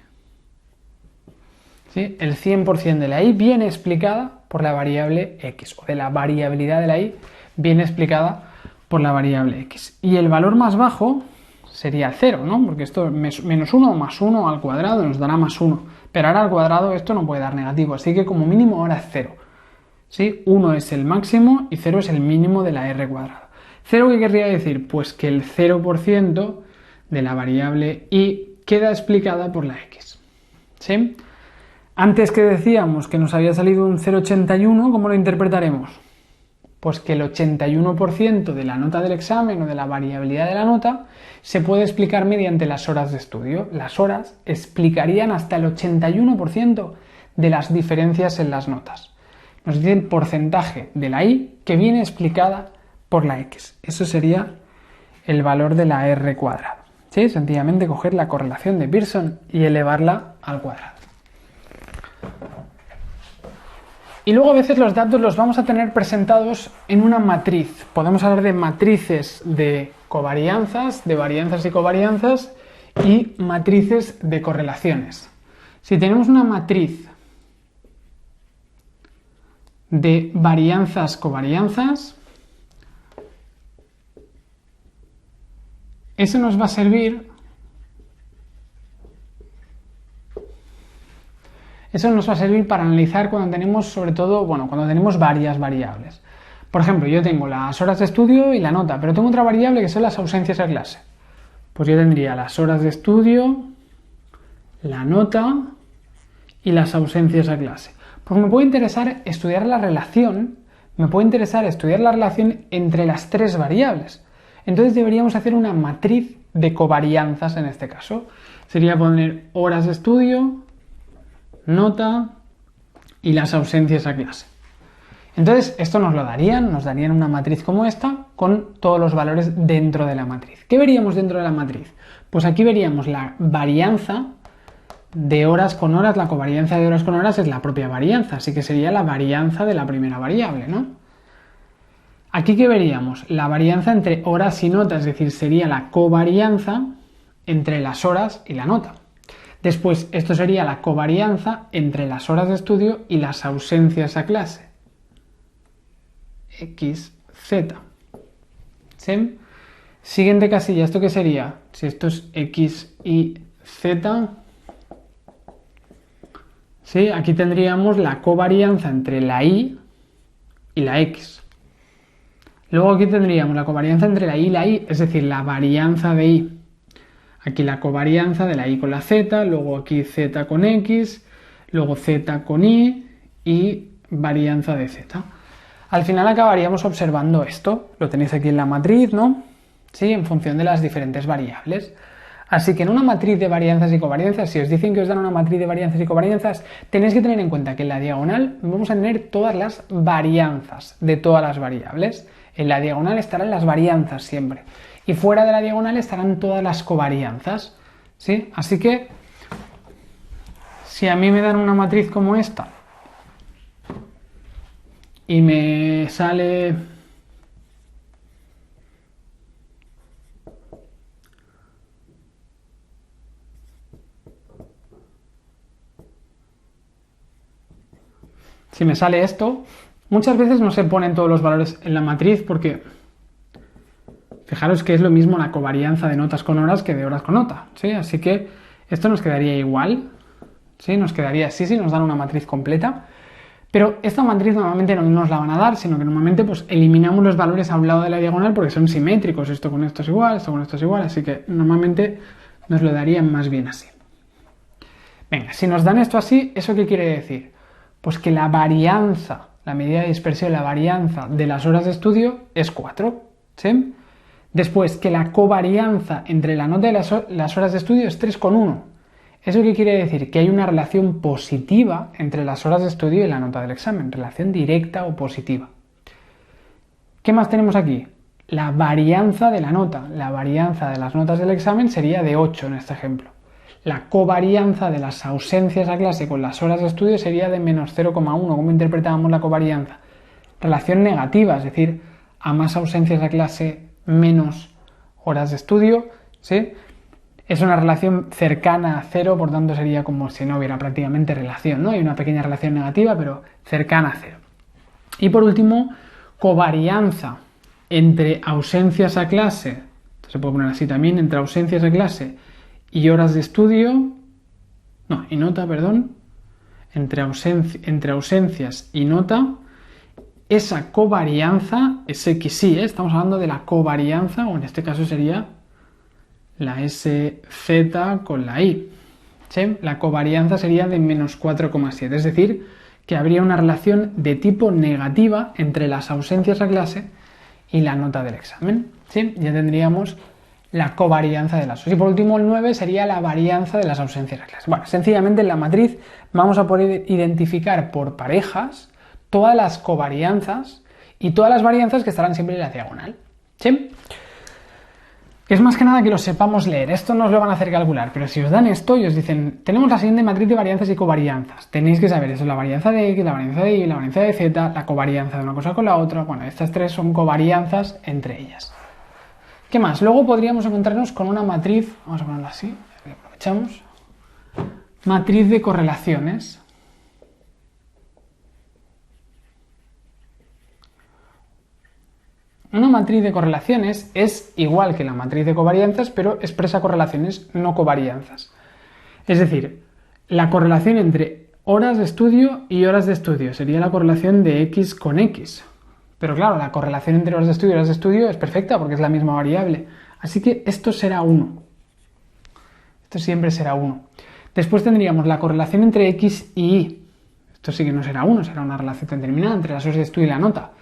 ¿Sí? El 100% de la y viene explicada por la variable x, o de la variabilidad de la y viene explicada por la variable x. Y el valor más bajo sería 0, ¿no? Porque esto es menos 1 más 1 al cuadrado nos dará más 1. Pero ahora al cuadrado esto no puede dar negativo, así que como mínimo ahora es 0. ¿Sí? 1 es el máximo y 0 es el mínimo de la R cuadrado. ¿0 qué querría decir? Pues que el 0% de la variable y queda explicada por la x. ¿Sí? Antes que decíamos que nos había salido un 0,81, ¿cómo lo interpretaremos? Pues que el 81% de la nota del examen o de la variabilidad de la nota se puede explicar mediante las horas de estudio. Las horas explicarían hasta el 81% de las diferencias en las notas. Nos dice el porcentaje de la y que viene explicada por la x. Eso sería el valor de la R cuadrado. ¿Sí? Sencillamente coger la correlación de Pearson y elevarla al cuadrado. Y luego a veces los datos los vamos a tener presentados en una matriz. Podemos hablar de matrices de covarianzas, de varianzas y covarianzas, y matrices de correlaciones. Si tenemos una matriz de varianzas, covarianzas, eso nos va a servir para analizar cuando tenemos, sobre todo, cuando tenemos varias variables. Por ejemplo, yo tengo las horas de estudio y la nota, pero tengo otra variable que son las ausencias a clase. Pues yo tendría las horas de estudio, la nota y las ausencias a clase. Pues me puede interesar estudiar la relación, entre las tres variables. Entonces deberíamos hacer una matriz de covarianzas en este caso. Sería poner horas de estudio, nota y las ausencias a clase. Entonces esto nos darían una matriz como esta con todos los valores dentro de la matriz. ¿Qué veríamos dentro de la matriz? Pues aquí veríamos la varianza de horas con horas. La covarianza de horas con horas es la propia varianza, así que sería la varianza de la primera variable, ¿no? Aquí, ¿qué veríamos? La varianza entre horas y nota, es decir, sería la covarianza entre las horas y la nota. Después, esto sería la covarianza entre las horas de estudio y las ausencias a clase. X, Z. ¿Sí? Siguiente casilla, ¿esto qué sería? Si esto es X y Z, ¿sí? Aquí tendríamos la covarianza entre la Y y la X. Luego aquí tendríamos la covarianza entre la Y y la Y, es decir, la varianza de Y. Aquí la covarianza de la Y con la Z, luego aquí Z con X, luego Z con Y y varianza de Z. Al final acabaríamos observando esto, lo tenéis aquí en la matriz, ¿no? Sí, en función de las diferentes variables. Así que en una matriz de varianzas y covarianzas, si os dicen que os dan una matriz de varianzas y covarianzas, tenéis que tener en cuenta que en la diagonal vamos a tener todas las varianzas de todas las variables. En la diagonal estarán las varianzas siempre. Y fuera de la diagonal estarán todas las covarianzas, ¿sí? Así que, si a mí me dan una matriz como esta y me sale esto, muchas veces no se ponen todos los valores en la matriz porque fijaros que es lo mismo la covarianza de notas con horas que de horas con nota, ¿sí? Así que esto nos quedaría igual, ¿sí? Nos quedaría así si nos dan una matriz completa. Pero esta matriz normalmente no nos la van a dar, sino que normalmente pues eliminamos los valores a un lado de la diagonal porque son simétricos. Esto con esto es igual, esto con esto es igual, así que normalmente nos lo darían más bien así. Venga, si nos dan esto así, ¿eso qué quiere decir? Pues que la varianza, la medida de dispersión, la varianza de las horas de estudio es 4, ¿sí? Después, que la covarianza entre la nota y las horas de estudio es 3,1. ¿Eso qué quiere decir? Que hay una relación positiva entre las horas de estudio y la nota del examen, relación directa o positiva. ¿Qué más tenemos aquí? La varianza de la nota. La varianza de las notas del examen sería de 8 en este ejemplo. La covarianza de las ausencias a clase con las horas de estudio sería de menos 0,1. ¿Cómo interpretábamos la covarianza? Relación negativa, es decir, a más ausencias a clase, menos horas de estudio, ¿sí? Es una relación cercana a 0, por tanto sería como si no hubiera prácticamente relación, ¿no? Hay una pequeña relación negativa, pero cercana a 0. Y por último, covarianza entre ausencias a clase, se puede poner así también, entre ausencias a clase y horas de estudio, no, y nota, perdón, entre ausencias y nota, esa covarianza es XY, ¿eh? Estamos hablando de la covarianza, o en este caso sería la SZ con la Y. ¿Sí? La covarianza sería de menos 4,7, es decir, que habría una relación de tipo negativa entre las ausencias a clase y la nota del examen. ¿Sí? Ya tendríamos la covarianza de las. Y por último, el 9 sería la varianza de las ausencias a clase. Bueno, sencillamente en la matriz vamos a poder identificar por parejas todas las covarianzas y todas las varianzas que estarán siempre en la diagonal. ¿Sí? Es más que nada que lo sepamos leer. Esto no os lo van a hacer calcular, pero si os dan esto y os dicen, tenemos la siguiente matriz de varianzas y covarianzas, tenéis que saber eso, la varianza de X, la varianza de Y, la varianza de Z, la covarianza de una cosa con la otra. Bueno, estas tres son covarianzas entre ellas. ¿Qué más? Luego podríamos encontrarnos con una matriz, vamos a ponerla así, aprovechamos, matriz de correlaciones. Una matriz de correlaciones es igual que la matriz de covarianzas, pero expresa correlaciones, no covarianzas. Es decir, la correlación entre horas de estudio y horas de estudio sería la correlación de X con X. Pero claro, la correlación entre horas de estudio y horas de estudio es perfecta porque es la misma variable. Así que esto será 1. Esto siempre será 1. Después tendríamos la correlación entre X y Y. Esto sí que no será 1, será una relación determinada entre las horas de estudio y la nota.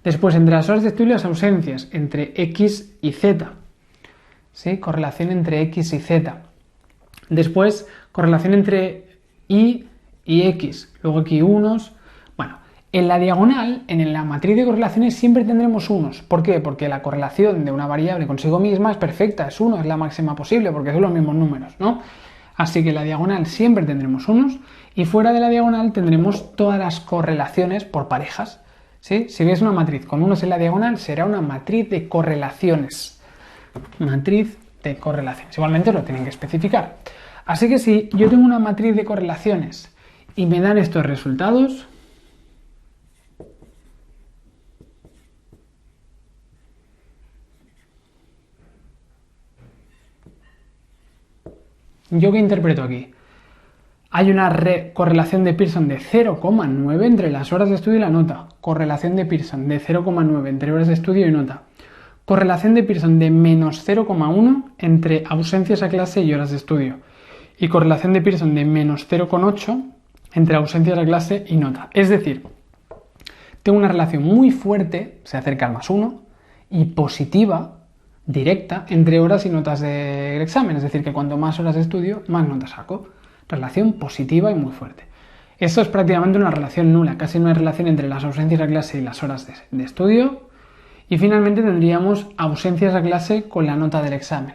Después, entre las horas de estudio y las ausencias, entre X y Z. ¿Sí? Correlación entre X y Z. Después, correlación entre Y y X. Luego aquí unos. Bueno, en la diagonal, en la matriz de correlaciones, siempre tendremos unos. ¿Por qué? Porque la correlación de una variable consigo misma es perfecta, es 1, es la máxima posible, porque son los mismos números, ¿no? Así que en la diagonal siempre tendremos unos, y fuera de la diagonal tendremos todas las correlaciones por parejas. ¿Sí? Si ves una matriz con unos en la diagonal, será una matriz de correlaciones. Matriz de correlaciones. Igualmente lo tienen que especificar. Así que si yo tengo una matriz de correlaciones y me dan estos resultados, ¿yo qué interpreto aquí? Hay una correlación de Pearson de 0,9 entre las horas de estudio y la nota. Correlación de Pearson de 0,9 entre horas de estudio y nota. Correlación de Pearson de menos 0,1 entre ausencias a clase y horas de estudio. Y correlación de Pearson de menos 0,8 entre ausencias a clase y nota. Es decir, tengo una relación muy fuerte, se acerca al +1, y positiva, directa, entre horas y notas del examen. Es decir, que cuanto más horas de estudio, más notas saco. Relación positiva y muy fuerte. Esto es prácticamente una relación nula, casi una relación entre las ausencias a clase y las horas de estudio. Y finalmente tendríamos ausencias a clase con la nota del examen.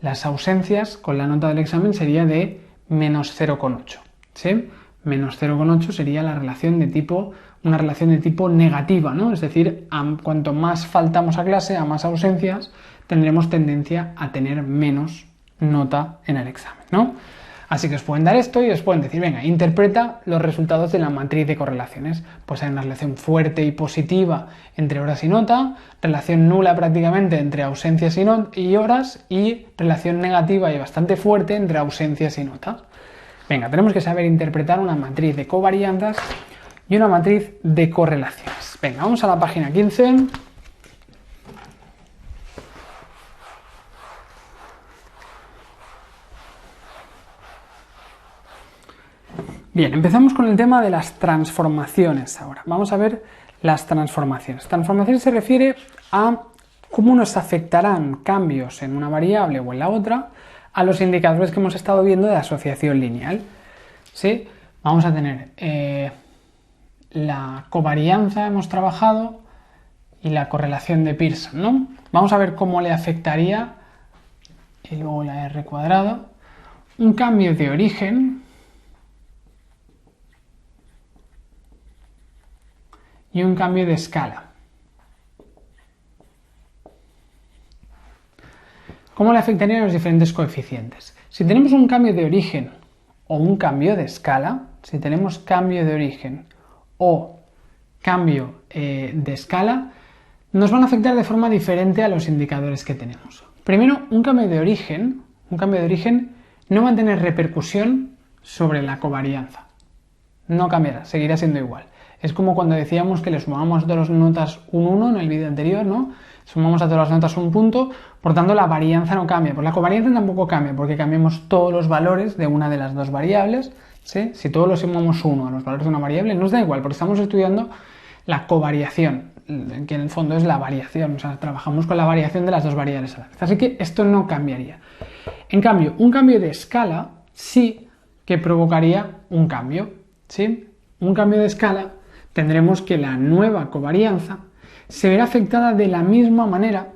Las ausencias con la nota del examen sería de menos 0,8. ¿Sí? Menos 0,8 sería la relación de tipo, una relación de tipo negativa, ¿no? Es decir, cuanto más faltamos a clase, a más ausencias, tendremos tendencia a tener menos nota en el examen, ¿no? Así que os pueden dar esto y os pueden decir, venga, interpreta los resultados de la matriz de correlaciones. Pues hay una relación fuerte y positiva entre horas y nota, relación nula prácticamente entre ausencias y horas, y relación negativa y bastante fuerte entre ausencias y nota. Venga, tenemos que saber interpretar una matriz de covarianzas y una matriz de correlaciones. Venga, vamos a la página 15. Bien, empezamos con el tema de las transformaciones ahora. Vamos a ver las transformaciones. Transformaciones se refiere a cómo nos afectarán cambios en una variable o en la otra a los indicadores que hemos estado viendo de asociación lineal. ¿Sí? Vamos a tener la covarianza, hemos trabajado, y la correlación de Pearson, ¿no? Vamos a ver cómo le afectaría, y luego la R cuadrada, un cambio de origen y un cambio de escala. ¿Cómo le afectarían los diferentes coeficientes? Si tenemos un cambio de origen o un cambio de escala, si tenemos cambio de origen o cambio de escala, nos van a afectar de forma diferente a los indicadores que tenemos. Primero, un cambio de origen no va a tener repercusión sobre la covarianza. No cambiará, seguirá siendo igual. Es como cuando decíamos que le sumamos a todas las notas un 1 en el vídeo anterior, ¿no? Sumamos a todas las notas un punto, por tanto la varianza no cambia. Pues la covarianza tampoco cambia, porque cambiamos todos los valores de una de las dos variables, ¿sí? Si todos los sumamos 1 a los valores de una variable, nos da igual, porque estamos estudiando la covariación, que en el fondo es la variación, o sea, trabajamos con la variación de las dos variables a la vez. Así que esto no cambiaría. En cambio, un cambio de escala sí que provocaría un cambio, ¿sí? Un cambio de escala, tendremos que la nueva covarianza se verá afectada de la misma manera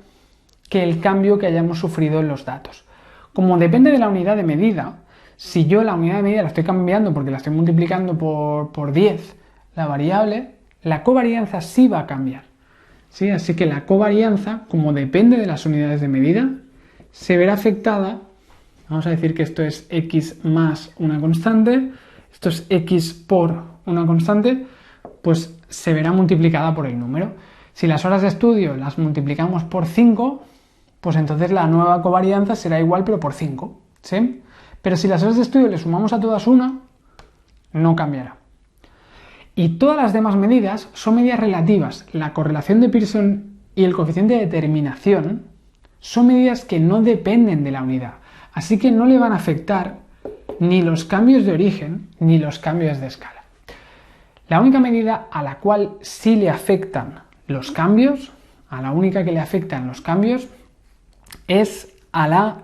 que el cambio que hayamos sufrido en los datos. Como depende de la unidad de medida, si yo la unidad de medida la estoy cambiando porque la estoy multiplicando por 10, la variable, la covarianza sí va a cambiar. ¿Sí? Así que la covarianza, como depende de las unidades de medida, se verá afectada. Vamos a decir que esto es x más una constante, esto es x por una constante, pues se verá multiplicada por el número. Si las horas de estudio las multiplicamos por 5, pues entonces la nueva covarianza será igual pero por 5, ¿sí? Pero si las horas de estudio le sumamos a todas una, no cambiará. Y todas las demás medidas son medidas relativas. La correlación de Pearson y el coeficiente de determinación son medidas que no dependen de la unidad. Así que no le van a afectar ni los cambios de origen ni los cambios de escala. La única medida a la cual sí le afectan los cambios, a la única que le afectan los cambios, es a la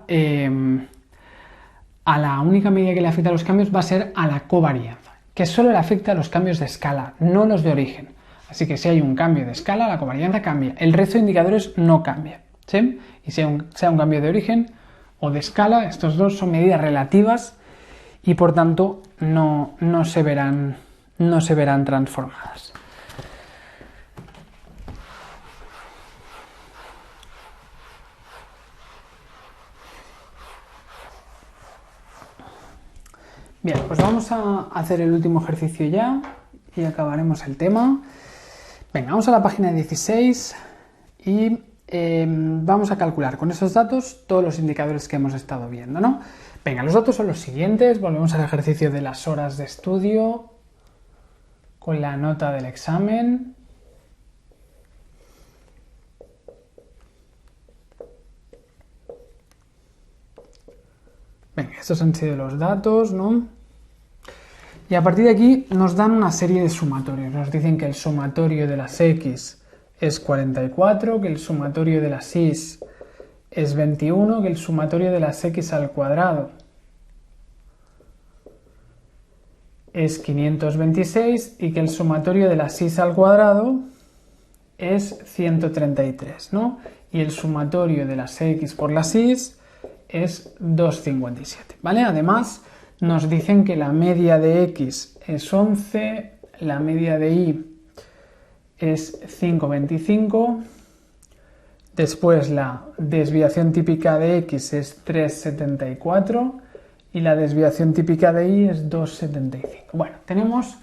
única medida que le afecta a los cambios va a ser a la covarianza, que solo le afecta a los cambios de escala, no los de origen. Así que si hay un cambio de escala, la covarianza cambia. El resto de indicadores no cambia, ¿sí? Y sea un cambio de origen o de escala, estos dos son medidas relativas y por tanto no se verán transformadas. Bien, pues vamos a hacer el último ejercicio ya y acabaremos el tema. Venga, vamos a la página 16 y vamos a calcular con esos datos todos los indicadores que hemos estado viendo, ¿no? Venga, los datos son los siguientes. Volvemos al ejercicio de las horas de estudio con la nota del examen. Venga, estos han sido los datos, ¿no? Y a partir de aquí nos dan una serie de sumatorios. Nos dicen que el sumatorio de las x es 44, que el sumatorio de las y es 21, que el sumatorio de las x al cuadrado es 526 y que el sumatorio de las y al cuadrado es 133, ¿no? Y el sumatorio de las x por las y es 257, ¿vale? Además, nos dicen que la media de x es 11, la media de y es 5,25, después la desviación típica de x es 3,74 y la desviación típica de y es 2,75. Bueno, tenemos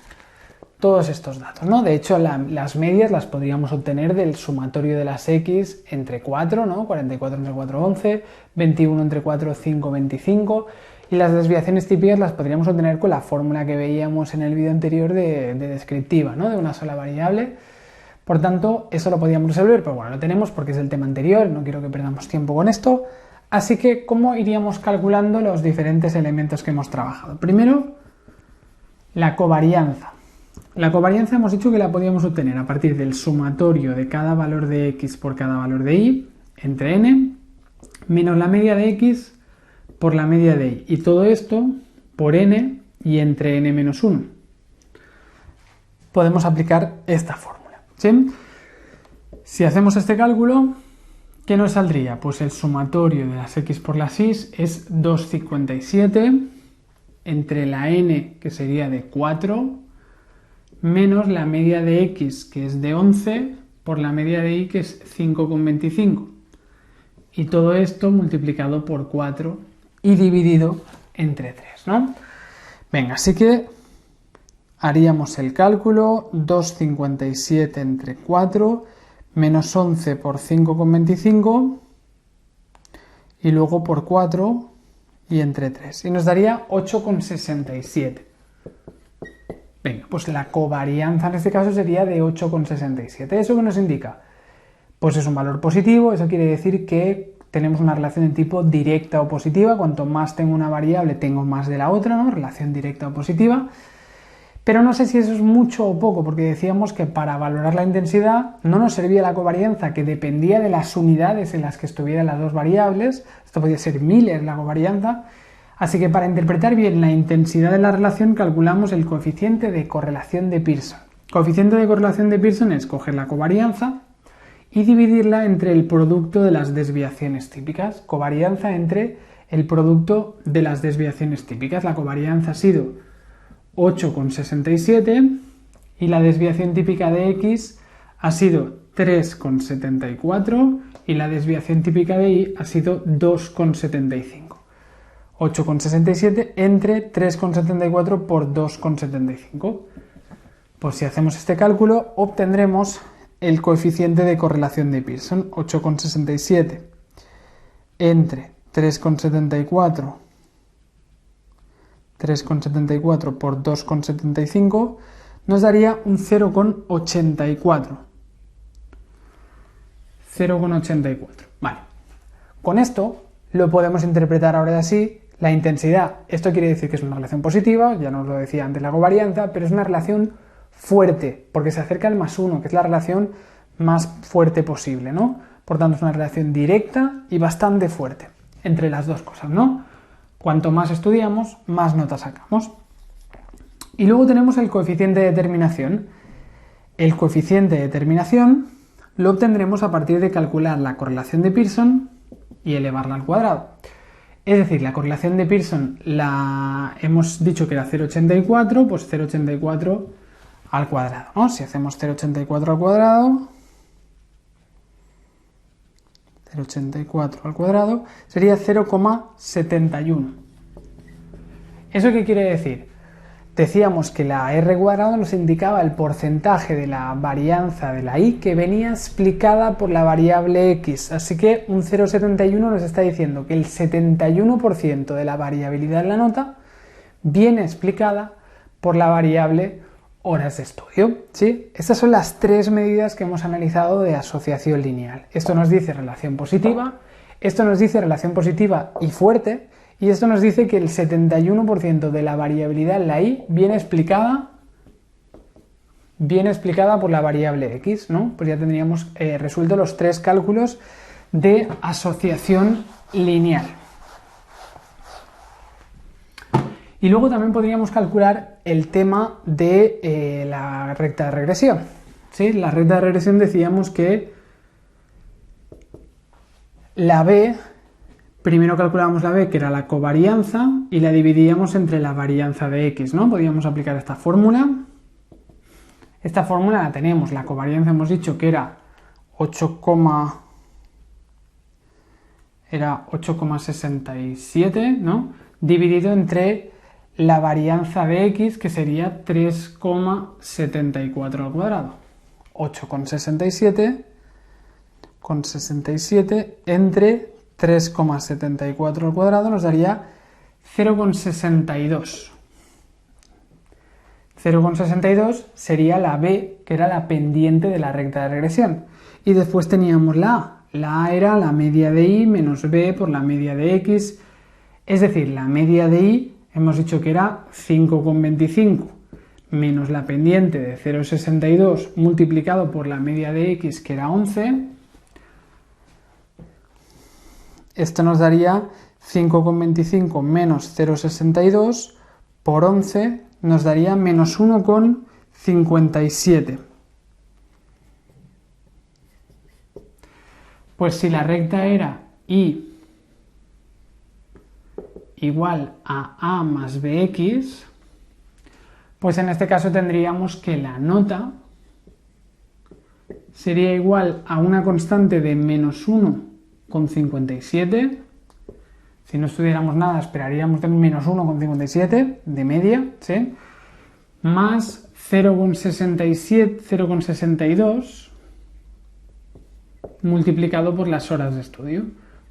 todos estos datos, ¿no? De hecho, las medias las podríamos obtener del sumatorio de las x entre 4, ¿no? 44 entre 4, 11, 21 entre 4, 5, 25, y las desviaciones típicas las podríamos obtener con la fórmula que veíamos en el vídeo anterior de descriptiva, ¿no? De una sola variable. Por tanto, eso lo podíamos resolver, pero bueno, lo tenemos porque es el tema anterior, no quiero que perdamos tiempo con esto. Así que, ¿cómo iríamos calculando los diferentes elementos que hemos trabajado? Primero, la covarianza. La covarianza hemos dicho que la podíamos obtener a partir del sumatorio de cada valor de x por cada valor de y entre n menos la media de x por la media de y. Y todo esto por n y entre n menos 1. Podemos aplicar esta fórmula, ¿sí? Si hacemos este cálculo, ¿qué nos saldría? Pues el sumatorio de las x por las y es 257 entre la n, que sería de 4, menos la media de x, que es de 11, por la media de y, que es 5,25. Y todo esto multiplicado por 4 y dividido entre 3, ¿no? Venga, así que haríamos el cálculo, 2,57 entre 4, menos 11 por 5,25, y luego por 4 y entre 3. Y nos daría 8,67. Venga, pues la covarianza en este caso sería de 8,67. ¿Eso qué nos indica? Pues es un valor positivo, eso quiere decir que tenemos una relación de tipo directa o positiva. Cuanto más tengo una variable, tengo más de la otra, ¿no? Relación directa o positiva. Pero no sé si eso es mucho o poco, porque decíamos que para valorar la intensidad no nos servía la covarianza, que dependía de las unidades en las que estuvieran las dos variables. Esto podía ser miles la covarianza. Así que para interpretar bien la intensidad de la relación calculamos el coeficiente de correlación de Pearson. Coeficiente de correlación de Pearson es coger la covarianza y dividirla entre el producto de las desviaciones típicas. Covarianza entre el producto de las desviaciones típicas. La covarianza ha sido 8,67 y la desviación típica de x ha sido 3,74 y la desviación típica de y ha sido 2,75. 8,67 entre 3,74 por 2,75. Pues si hacemos este cálculo obtendremos el coeficiente de correlación de Pearson, 8,67 entre 3,74 por 2,75 nos daría un 0,84. 0,84. Vale. Con esto lo podemos interpretar ahora así. La intensidad, esto quiere decir que es una relación positiva, ya nos lo decía antes la covarianza, pero es una relación fuerte, porque se acerca al +1, que es la relación más fuerte posible, ¿no? Por tanto, es una relación directa y bastante fuerte entre las dos cosas, ¿no? Cuanto más estudiamos, más notas sacamos. Y luego tenemos el coeficiente de determinación. El coeficiente de determinación lo obtendremos a partir de calcular la correlación de Pearson y elevarla al cuadrado. Es decir, la correlación de Pearson la hemos dicho que era 0,84, pues 0,84 al cuadrado, ¿no? Si hacemos 0,84 al cuadrado, 0,84 al cuadrado sería 0,71. ¿Eso qué quiere decir? Decíamos que la r cuadrado nos indicaba el porcentaje de la varianza de la y que venía explicada por la variable x. Así que un 0,71 nos está diciendo que el 71% de la variabilidad en la nota viene explicada por la variable horas de estudio, ¿sí? Estas son las tres medidas que hemos analizado de asociación lineal. Esto nos dice relación positiva, esto nos dice relación positiva y fuerte, y esto nos dice que el 71% de la variabilidad en la y viene explicada por la variable x, ¿no? Pues ya tendríamos resuelto los tres cálculos de asociación lineal. Y luego también podríamos calcular el tema de la recta de regresión, ¿sí? La recta de regresión decíamos que la b, primero calculábamos la b, que era la covarianza, y la dividíamos entre la varianza de x, ¿no? Podríamos aplicar esta fórmula. Esta fórmula la tenemos, la covarianza hemos dicho que era 8,67, ¿no? Dividido entre la varianza de x, que sería 3,74 al cuadrado. 8,67 entre 3,74 al cuadrado nos daría 0,62. 0,62 sería la b, que era la pendiente de la recta de regresión. Y después teníamos la a. La a era la media de y menos b por la media de x. Es decir, la media de y hemos dicho que era 5,25 menos la pendiente de 0,62 multiplicado por la media de x, que era 11. Esto nos daría 5,25 menos 0,62 por 11 nos daría menos 1,57. Pues si la recta era y igual a a más bx, pues en este caso tendríamos que la nota sería igual a una constante de menos 1,57. Si no estudiáramos nada, esperaríamos de menos 1,57 de media, ¿sí? Más 0,62 multiplicado por las horas de estudio.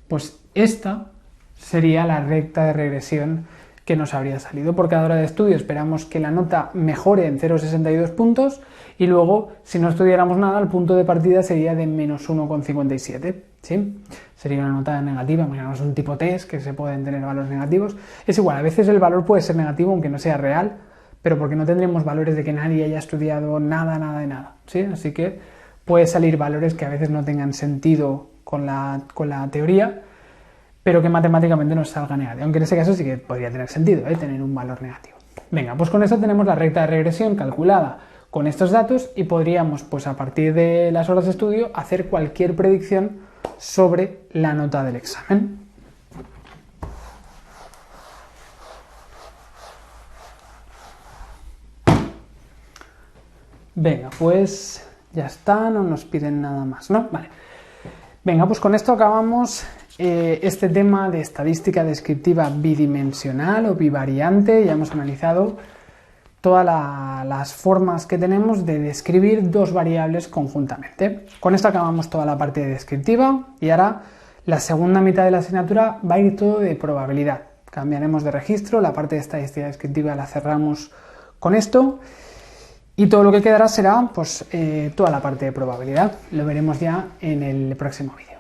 Pues esta sería la recta de regresión que nos habría salido. Por cada hora de estudio esperamos que la nota mejore en 0,62 puntos y luego, si no estudiáramos nada, el punto de partida sería de menos 1,57, ¿sí? Sería una nota negativa, imaginamos un tipo test que se pueden tener valores negativos. Es igual, a veces el valor puede ser negativo aunque no sea real, pero porque no tendremos valores de que nadie haya estudiado nada de nada, ¿sí? Así que puede salir valores que a veces no tengan sentido con la teoría, pero que matemáticamente nos salga negativo, aunque en ese caso sí que podría tener sentido, tener un valor negativo. Venga, pues con esto tenemos la recta de regresión calculada con estos datos y podríamos, pues a partir de las horas de estudio, hacer cualquier predicción sobre la nota del examen. Venga, pues ya está, no nos piden nada más, ¿no? Vale. Venga, pues con esto acabamos este tema de estadística descriptiva bidimensional o bivariante. Ya hemos analizado todas las formas que tenemos de describir dos variables conjuntamente. Con esto acabamos toda la parte descriptiva y ahora la segunda mitad de la asignatura va a ir todo de probabilidad. Cambiaremos de registro, la parte de estadística descriptiva la cerramos con esto y todo lo que quedará será pues toda la parte de probabilidad. Lo veremos ya en el próximo vídeo.